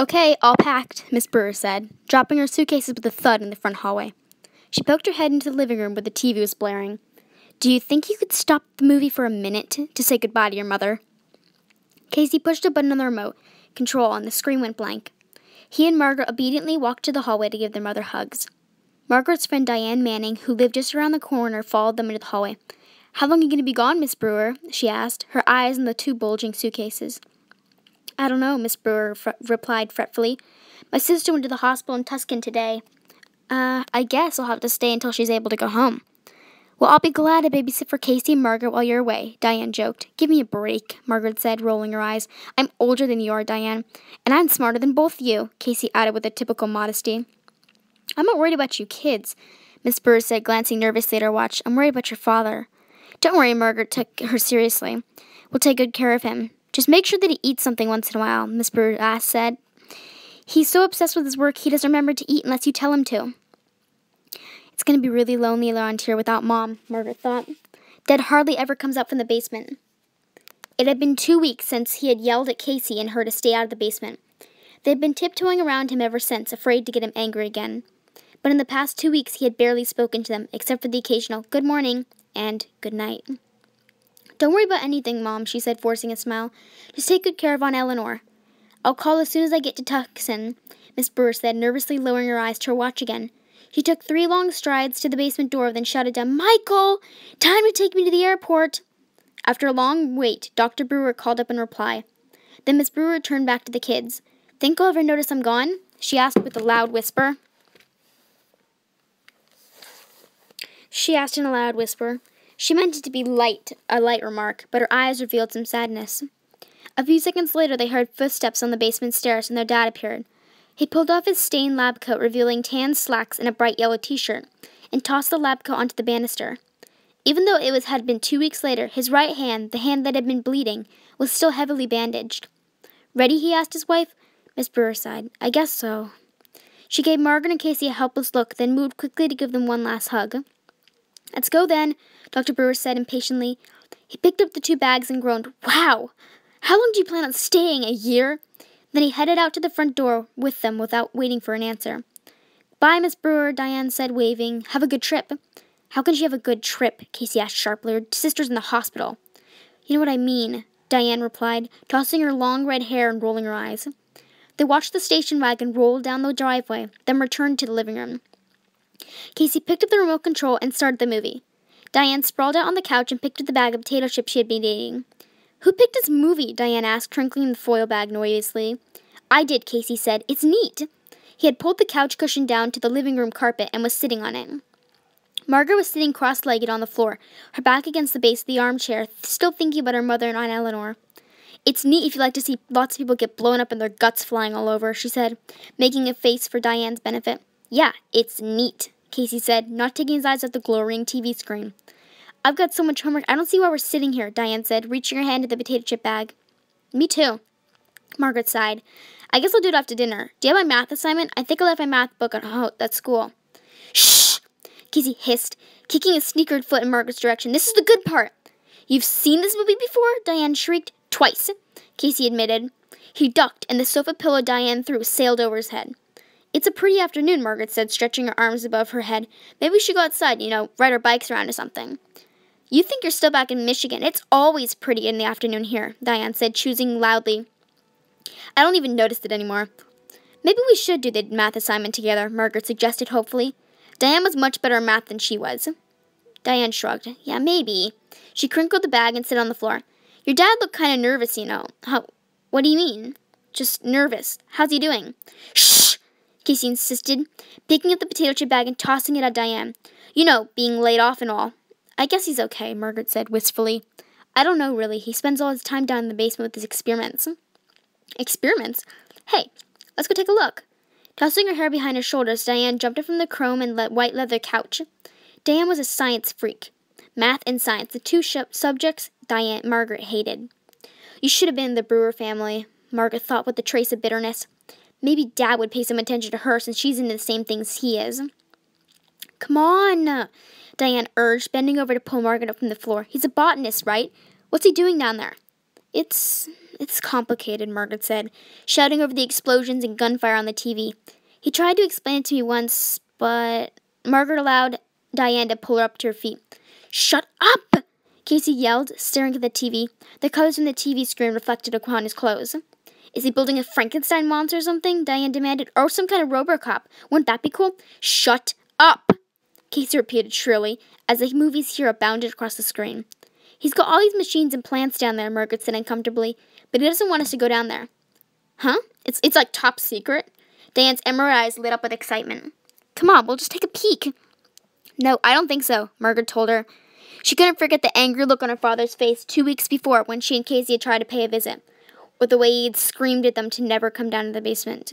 Okay, all packed, Miss Brewer said, dropping her suitcases with a thud in the front hallway. She poked her head into the living room where the TV was blaring. Do you think you could stop the movie for a minute to say goodbye to your mother? Casey pushed a button on the remote control and the screen went blank. He and Margaret obediently walked to the hallway to give their mother hugs. Margaret's friend Diane Manning, who lived just around the corner, followed them into the hallway. How long are you going to be gone, Miss Brewer? She asked, her eyes on the two bulging suitcases. I don't know, Miss Brewer replied fretfully. My sister went to the hospital in Tuscan today. I guess I'll have to stay until she's able to go home. Well, I'll be glad to babysit for Casey and Margaret while you're away, Diane joked. Give me a break, Margaret said, rolling her eyes. I'm older than you are, Diane, and I'm smarter than both of you, Casey added with a typical modesty. I'm not worried about you kids, Miss Brewer said, glancing nervously at her watch. I'm worried about your father. Don't worry, Margaret took her seriously. We'll take good care of him. Just make sure that he eats something once in a while, Miss Brewer said. He's so obsessed with his work he doesn't remember to eat unless you tell him to. It's going to be really lonely around here without Mom, Margaret thought. Dad hardly ever comes up from the basement. It had been 2 weeks since he had yelled at Casey and her to stay out of the basement. They had been tiptoeing around him ever since, afraid to get him angry again. But in the past 2 weeks he had barely spoken to them, except for the occasional good morning and good night. Don't worry about anything, Mom, she said, forcing a smile. Just take good care of Aunt Eleanor. I'll call as soon as I get to Tucson, Miss Brewer said, nervously lowering her eyes to her watch again. She took 3 long strides to the basement door, then shouted down, Michael! Time to take me to the airport! After a long wait, Dr. Brewer called up in reply. Then Miss Brewer turned back to the kids. Think I'll ever notice I'm gone? She asked with a loud whisper. She meant it to be a light remark, but her eyes revealed some sadness. A few seconds later, they heard footsteps on the basement stairs, and their dad appeared. He pulled off his stained lab coat, revealing tan slacks and a bright yellow t-shirt, and tossed the lab coat onto the banister. Even though had been 2 weeks later, his right hand, the hand that had been bleeding, was still heavily bandaged. Ready? He asked his wife. Miss Brewer sighed. I guess so. She gave Margaret and Casey a helpless look, then moved quickly to give them one last hug. Let's go then, Dr. Brewer said impatiently. He picked up the 2 bags and groaned, Wow! How long do you plan on staying? A year? Then he headed out to the front door with them without waiting for an answer. Bye, Miss Brewer, Diane said, waving. Have a good trip. How can she have a good trip? Casey asked sharply. Her sister's in the hospital. You know what I mean, Diane replied, tossing her long red hair and rolling her eyes. They watched the station wagon roll down the driveway, then returned to the living room. Casey picked up the remote control and started the movie. Diane sprawled out on the couch and picked up the bag of potato chips she had been eating. Who picked this movie? Diane asked, crinkling the foil bag noisily. I did, Casey said. It's neat. He had pulled the couch cushion down to the living room carpet and was sitting on it. Margaret was sitting cross-legged on the floor, her back against the base of the armchair, still thinking about her mother and Aunt Eleanor. It's neat if you like to see lots of people get blown up and their guts flying all over, she said, making a face for Diane's benefit. Yeah, it's neat, Casey said, not taking his eyes off the glowing TV screen. I've got so much homework, I don't see why we're sitting here, Diane said, reaching her hand to the potato chip bag. Me too, Margaret sighed. I guess I'll do it after dinner. Do you have my math assignment? I think I left my math book at school. Shh! Casey hissed, kicking his sneakered foot in Margaret's direction. This is the good part. You've seen this movie before? Diane shrieked. Twice, Casey admitted. He ducked, and the sofa pillow Diane threw sailed over his head. It's a pretty afternoon, Margaret said, stretching her arms above her head. Maybe we should go outside, ride our bikes around or something. You think you're still back in Michigan. It's always pretty in the afternoon here, Diane said, choosing loudly. I don't even notice it anymore. Maybe we should do the math assignment together, Margaret suggested hopefully. Diane was much better at math than she was. Diane shrugged. Yeah, maybe. She crinkled the bag and sat on the floor. Your dad looked kind of nervous, What do you mean? Just nervous. How's he doing? Shh! Casey insisted, picking up the potato chip bag and tossing it at Diane. Being laid off and all. I guess he's okay, Margaret said wistfully. I don't know, really. He spends all his time down in the basement with his experiments. Experiments? Hey, let's go take a look. Tossing her hair behind her shoulders, Diane jumped up from the chrome and white leather couch. Diane was a science freak. Math and science, the two subjects Margaret hated. You should have been in the Brewer family, Margaret thought with a trace of bitterness. Maybe Dad would pay some attention to her since she's into the same things he is. Come on, Diane urged, bending over to pull Margaret up from the floor. He's a botanist, right? What's he doing down there? It's It's complicated, Margaret said, shouting over the explosions and gunfire on the TV. He tried to explain it to me once, but Margaret allowed Diane to pull her up to her feet. Shut up! Casey yelled, staring at the TV. The colors from the TV screen reflected upon his clothes. Is he building a Frankenstein monster or something? Diane demanded. Or some kind of Robocop. Wouldn't that be cool? Shut up! Casey repeated shrilly, as the movie's hero bounded across the screen. He's got all these machines and plants down there, Margaret said uncomfortably, but he doesn't want us to go down there. Huh? It's like top secret? Diane's emerald eyes lit up with excitement. Come on, we'll just take a peek. No, I don't think so, Margaret told her. She couldn't forget the angry look on her father's face 2 weeks before when she and Casey had tried to pay a visit, or the way he'd screamed at them to never come down to the basement.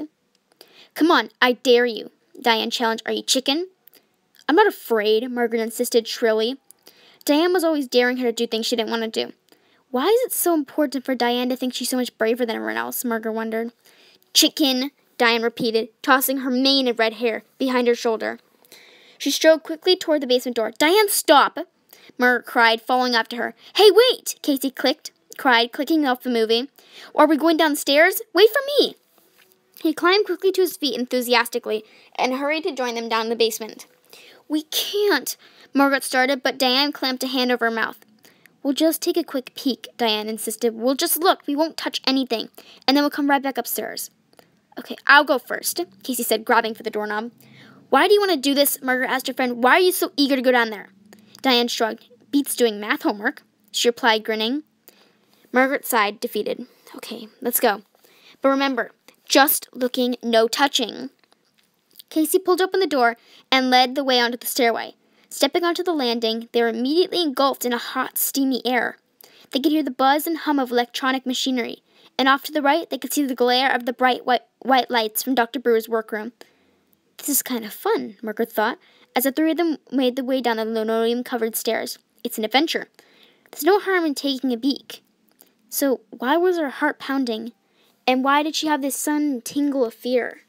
Come on, I dare you, Diane challenged. Are you chicken? I'm not afraid, Margaret insisted shrilly. Diane was always daring her to do things she didn't want to do. Why is it so important for Diane to think she's so much braver than everyone else? Margaret wondered. Chicken, Diane repeated, tossing her mane of red hair behind her shoulder. She strode quickly toward the basement door. Diane, stop! Margaret cried, following after her. Hey, wait! Casey cried, clicking off the movie. Or are we going downstairs? Wait for me! He climbed quickly to his feet enthusiastically and hurried to join them down in the basement. We can't, Margaret started, but Diane clamped a hand over her mouth. We'll just take a quick peek, Diane insisted. We'll just look. We won't touch anything. And then we'll come right back upstairs. Okay, I'll go first, Casey said, grabbing for the doorknob. Why do you want to do this? Margaret asked her friend. Why are you so eager to go down there? Diane shrugged. Beats doing math homework, she replied, grinning. Margaret sighed, defeated. Okay, let's go. But remember, just looking, no touching. Casey pulled open the door and led the way onto the stairway. Stepping onto the landing, they were immediately engulfed in a hot, steamy air. They could hear the buzz and hum of electronic machinery, and off to the right, they could see the glare of the bright white lights from Dr. Brewer's workroom. This is kind of fun, Margaret thought, as the three of them made the way down the linoleum-covered stairs. It's an adventure. There's no harm in taking a peek. So why was her heart pounding? And why did she have this sudden tingle of fear?